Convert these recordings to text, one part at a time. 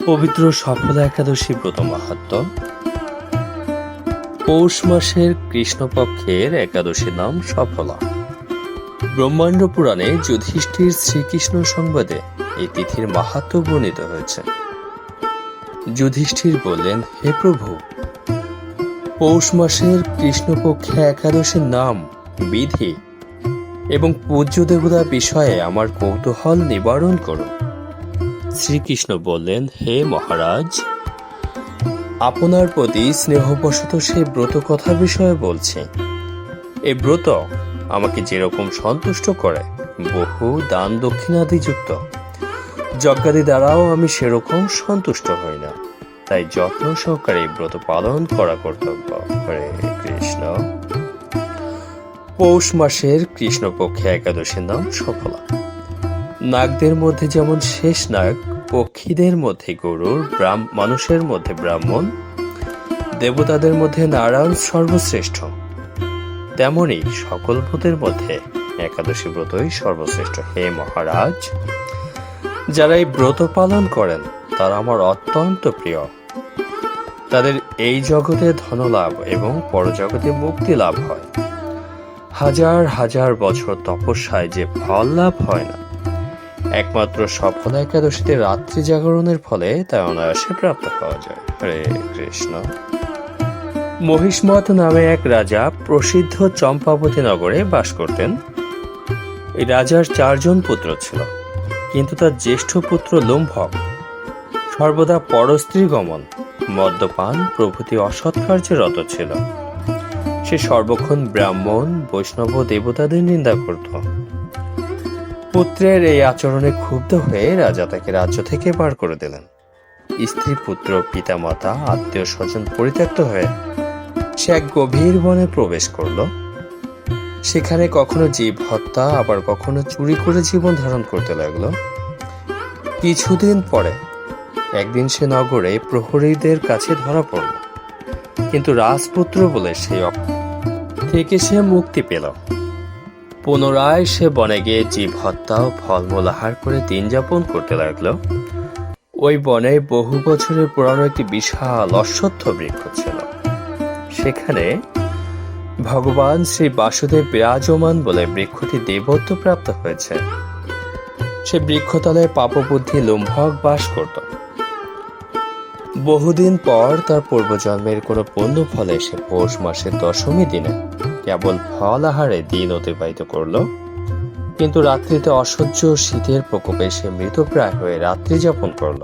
পবিত্র সফলা একাদশী ব্রত মাহাত্ম্য। পৌষ মাসের কৃষ্ণপক্ষের একাদশীর নাম সফলা। ব্রহ্মাণ্ড পুরাণে যুধিষ্ঠির শ্রীকৃষ্ণ সংবাদে এই তিথির মাহাত্ম্য বর্ণিত হয়েছে। যুধিষ্ঠির বললেন, হে প্রভু, পৌষ মাসের কৃষ্ণপক্ষে একাদশীর নাম, বিধি এবং পূজ্য দেবতা বিষয়ে আমার কৌতূহল নিবারণ করুন। শ্রীকৃষ্ণ বললেন, হে মহারাজ, আপনার প্রতি স্নেহবশত সেই ব্রত কথা বিষয়ে বলছি। এই ব্রত আমাকে যেরকম সন্তুষ্ট করে, বহু দান দক্ষিণাদি যুক্ত যজ্ঞাদি দ্বারাও আমি সেরকম সন্তুষ্ট হই না। তাই যত্ন সহকারে এই ব্রত পালন করা কর্তব্য। হরে কৃষ্ণ। পৌষ মাসের কৃষ্ণপক্ষে একাদশীর নাম সফলা। নাগদের মধ্যে যেমন শেষ নাগ, পক্ষীদের মধ্যে গরুর, মানুষের মধ্যে ব্রাহ্মণ, দেবতাদের মধ্যে নারায়ণ সর্বশ্রেষ্ঠ, তেমনি সকল ব্রতের মধ্যে একাদশী ব্রতই সর্বশ্রেষ্ঠ। হে মহারাজ, যারা এই ব্রত পালন করেন তারা আমার অত্যন্ত প্রিয়। তাদের এই জগতে ধনলাভ এবং পরজগতে মুক্তি লাভ হয়। হাজার হাজার বছর তপস্যায় যে ফল লাভ হয় না, একমাত্র সফলা একাদশীতে রাত্রি জাগরণের ফলে তা অনায়াসে প্রাপ্ত হওয়া যায়। হরে কৃষ্ণ। মহিষ্মত নামে এক রাজা প্রসিদ্ধ চম্পাবতী নগরে বাস করতেন। এই রাজার 4 জন পুত্র ছিল, কিন্তু তার জ্যেষ্ঠ পুত্র লুম্ভক সর্বদা পরস্ত্রী গমন, মদ্যপান প্রভৃতি অসৎ কার্যে রত ছিল। সে সর্বক্ষণ ব্রাহ্মণ, বৈষ্ণব দেবতাদের নিন্দা করত। পুত্রের এই আচরণে ক্ষুব্ধ হয়ে রাজা তাকে রাজ্য থেকে বার করে দিলেন। স্ত্রী, পুত্র, পিতামাতা, আত্মীয় স্বজন পরিত্যক্ত হয়ে সে এক গভীর বনে প্রবেশ করল। সেখানে কখনো জীব হত্যা, আবার কখনো চুরি করে জীবন ধারণ করতে লাগলো। কিছুদিন পরে একদিন সে নগরে প্রহরীদের কাছে ধরা পড়ল, কিন্তু রাজপুত্র বলে সেই থেকে সে মুক্তি পেল। পুনরায় সে বনে গিয়ে জীব হত্যা ও ফলমূল আহার করে দিন যাপন করতে লাগলো। ওই বনে বহু বছরের পুরানো একটি বিশাল অশ্বত্থ বৃক্ষ ছিল। সেখানে ভগবান শ্রী বাসুদেব বিরাজমান বলে বৃক্ষটি দেবত্ব প্রাপ্ত হয়েছে। সে বৃক্ষতলে পাপবুদ্ধি লুম্ভক বাস করত। বহুদিন পর তার পূর্বজন্মের কোনো পুণ্য ফলে সে পৌষ মাসের দশমী দিনে কেবল ফল আহারে দিন অতিবাহিত করল। কিন্তু রাত্রিতে অসহ্য শীতের প্রকোপে সে মৃতপ্রায় হয়ে রাত্রি যাপন করল।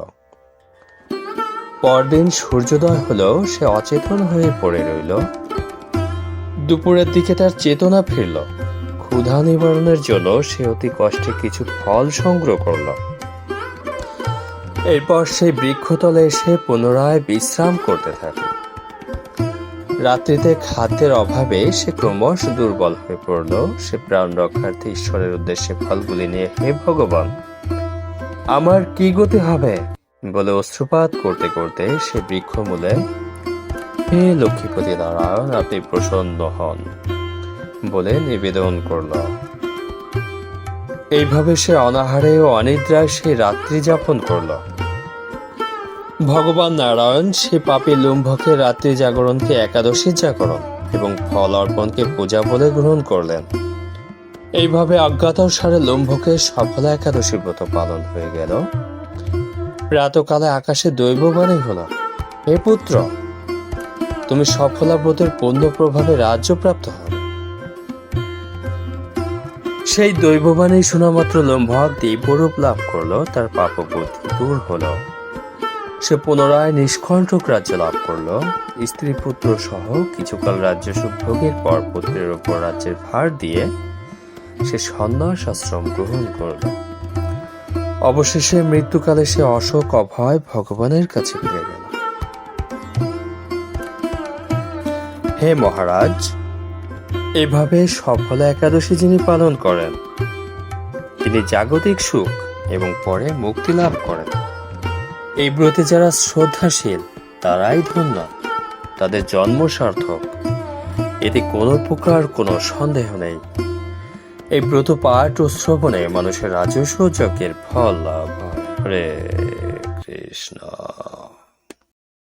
পরদিন সূর্যোদয় হলেও সে অচেতন হয়ে পড়ে রইল। দুপুরের দিকে তার চেতনা ফিরল। ক্ষুধা নিবারণের জন্য সে অতি কষ্টে কিছু ফল সংগ্রহ করল। এরপর সেই বৃক্ষতলে এসে পুনরায় বিশ্রাম করতে থাকে। রাত্রিতে খাদ্যের অভাবে সে ক্রমশ দুর্বল হয়ে পড়ল। সে প্রাণ রক্ষার্থে ঈশ্বরের উদ্দেশ্যে ফলগুলি নিয়ে, হে ভগবান, আমার কি গতি হবে বলে অশ্রুপাত করতে করতে সে বৃক্ষমূলে, হে লক্ষ্মীপতি নারায়ণ, আপনি প্রসন্ন হন বলে নিবেদন করল। এইভাবে সে অনাহারে ও অনিদ্রায় সে রাত্রি যাপন করল। ভগবান নারায়ণ সে পাপী লুম্ভকের রাত্রি জাগরণকে একাদশীর জাগরণ এবং ফল অর্পণকে পূজা বলে গ্রহণ করলেন। এইভাবে অজ্ঞাতসারে লুম্ভকের সফলা একাদশী ব্রত পালন হয়ে গেল। প্রাতকালে আকাশে দৈববাণী হল, হে পুত্র, তুমি সফলা ব্রতের পূর্ণ প্রভাবে রাজ্য প্রাপ্ত হবে। সেই দৈববাণী শোনা মাত্র লুম্ভক দিব্যরূপ লাভ করলো। তার পাপবুদ্ধি দূর হলো। সে পুনরায় নিষ্কণ্টক রাজ্য লাভ করল। স্ত্রী পুত্র সহ কিছুকাল রাজ্য সুখ ভোগের পর পুত্রের উপর রাজ্যের ভার দিয়ে সে সন্ন্যাস আশ্রম গ্রহণ করল। অবশেষে মৃত্যুকালে সে অশোক অভয় ভগবানের কাছে ফিরে গেল। হে মহারাজ, এভাবে সফলা একাদশী যিনি পালন করেন, তিনি জাগতিক সুখ এবং পরে মুক্তি লাভ করেন। এই ব্রতে যারা শ্রদ্ধাশীল তারাই ধন্য, তাদের জন্ম সার্থক, এতে কোনো প্রকার কোনো সন্দেহ নেই। এই ব্রত পাঠ ও শ্রবণে মানুষের রাজস্ব যজ্ঞের ফল লাভ হয়। হরে কৃষ্ণ।